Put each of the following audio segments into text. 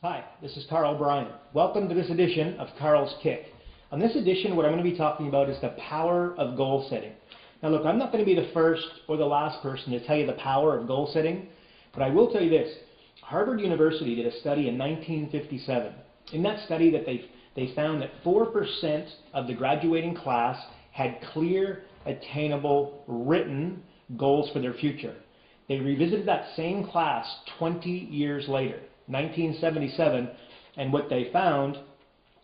Hi, this is Karl Bryan. Welcome to this edition of Karl's Kick. On this edition, what I'm going to be talking about is the power of goal setting. Now look, I'm not going to be the first or the last person to tell you the power of goal setting, but I will tell you this. Harvard University did a study in 1957. In that study that they found that 4% of the graduating class had clear, attainable, written goals for their future. They revisited that same class 20 years later, 1977, and what they found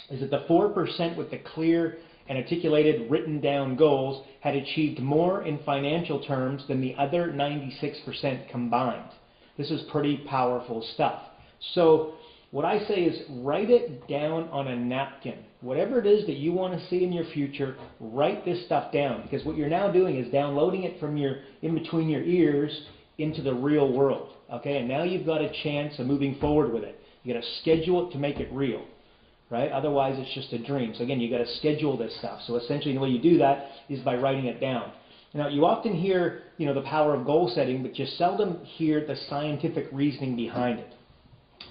is that the 4% with the clear and articulated, written down goals had achieved more in financial terms than the other 96% combined. This is pretty powerful stuff. So what I say is write it down on a napkin. Whatever it is that you want to see in your future, write this stuff down, because what you're now doing is downloading it from in between your ears into the real world. Okay, and now you've got a chance of moving forward with it. You got to schedule it to make it real, right? Otherwise, it's just a dream. So again, you got to schedule this stuff. So essentially, the way you do that is by writing it down. Now, you often hear, the power of goal setting, but you seldom hear the scientific reasoning behind it.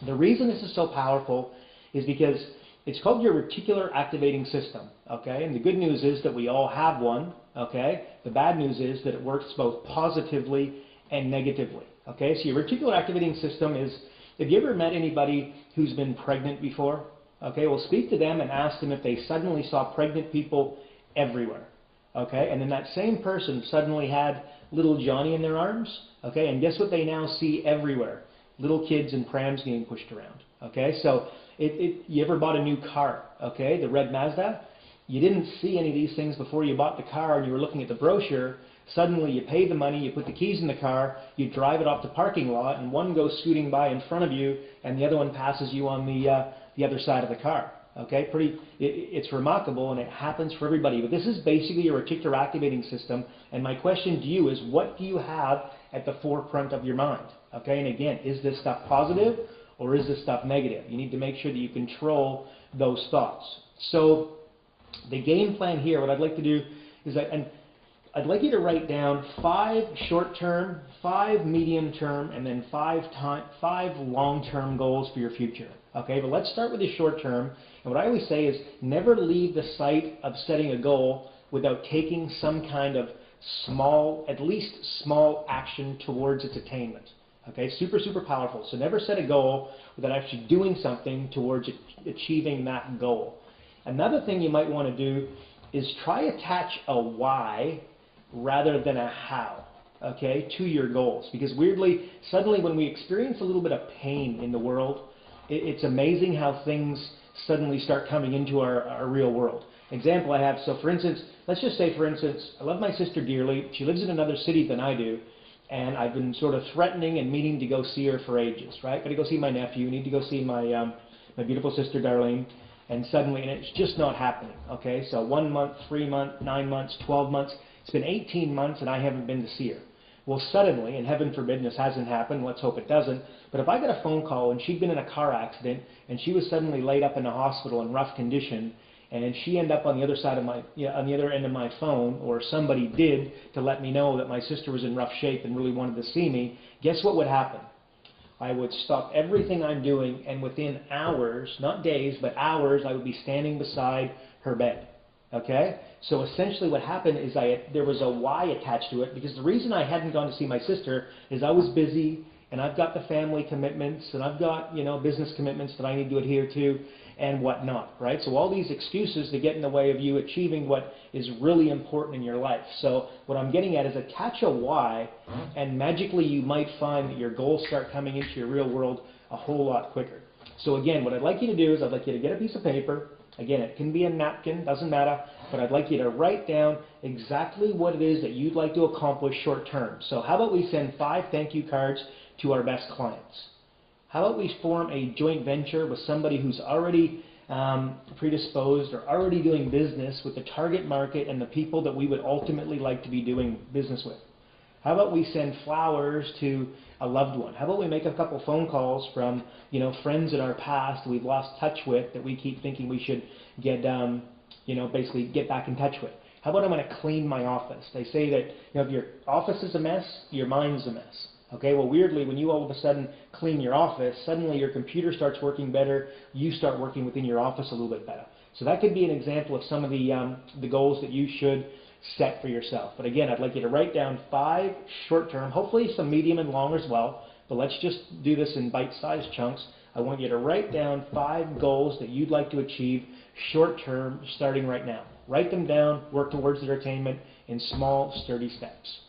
The reason this is so powerful is because it's called your reticular activating system. Okay, and the good news is that we all have one. Okay, the bad news is that it works both positively and negatively. Okay, so your reticular activating system is, have you ever met anybody who's been pregnant before? Okay, well, speak to them and ask them if they suddenly saw pregnant people everywhere. Okay, and then that same person suddenly had little Johnny in their arms. Okay, and guess what they now see everywhere? Little kids in prams getting pushed around. Okay, so you ever bought a new car? Okay, the red Mazda? You didn't see any of these things before you bought the car and you were looking at the brochure. Suddenly you pay the money, you put the keys in the car, you drive it off the parking lot, and one goes scooting by in front of you, and the other one passes you on the other side of the car. Okay, it's remarkable, and it happens for everybody. But this is basically your reticular activating system, and my question to you is, what do you have at the forefront of your mind? Okay, and again, is this stuff positive or is this stuff negative? You need to make sure that you control those thoughts. So the game plan here, what I'd like to do is I'd like you to write down 5 short-term, 5 medium-term, and then 5 long-term goals for your future. Okay, but let's start with the short-term. And what I always say is never leave the sight of setting a goal without taking some kind of at least small action towards its attainment. Okay, super, super powerful. So never set a goal without actually doing something towards achieving that goal. Another thing you might want to do is try attach a why rather than a how, okay, to your goals. Because weirdly, suddenly when we experience a little bit of pain in the world, it's amazing how things suddenly start coming into our real world. Example I have, so for instance, let's just say, for instance, I love my sister dearly. She lives in another city than I do, and I've been sort of threatening and meaning to go see her for ages, right? Got to go see my nephew, need to go see my beautiful sister Darlene. And suddenly, and it's just not happening, okay? So 1 month, 3 months, 9 months, 12 months. It's been 18 months and I haven't been to see her. Well, suddenly, and heaven forbid this hasn't happened, let's hope it doesn't, but if I got a phone call and she'd been in a car accident and she was suddenly laid up in a hospital in rough condition, and she ended up on the other side of on the other end of my phone, or somebody did to let me know that my sister was in rough shape and really wanted to see me, guess what would happen? I would stop everything I'm doing, and within hours, not days, but hours, I would be standing beside her bed. Okay? So essentially what happened is there was a why attached to it, because the reason I hadn't gone to see my sister is I was busy, and I've got the family commitments, and I've got, business commitments that I need to adhere to, and whatnot, right? So all these excuses to get in the way of you achieving what is really important in your life. So what I'm getting at is attach a why, and magically you might find that your goals start coming into your real world a whole lot quicker. So again, what I'd like you to do is I'd like you to get a piece of paper. Again, it can be a napkin, doesn't matter, but I'd like you to write down exactly what it is that you'd like to accomplish short term. So how about we send 5 thank you cards to our best clients? How about we form a joint venture with somebody who's already predisposed or already doing business with the target market and the people that we would ultimately like to be doing business with? How about we send flowers to a loved one? How about we make a couple phone calls from, friends in our past we've lost touch with that we keep thinking we should get, basically get back in touch with? How about I'm going to clean my office? They say that, if your office is a mess, your mind's a mess. Okay, well weirdly, when you all of a sudden clean your office, suddenly your computer starts working better, you start working within your office a little bit better. So that could be an example of some of the goals that you should set for yourself. But again, I'd like you to write down 5 short-term, hopefully some medium and long as well, but let's just do this in bite-sized chunks. I want you to write down 5 goals that you'd like to achieve short-term starting right now. Write them down, work towards their attainment in small, sturdy steps.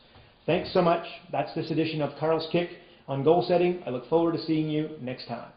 Thanks so much. That's this edition of Karl's Kick on goal setting. I look forward to seeing you next time.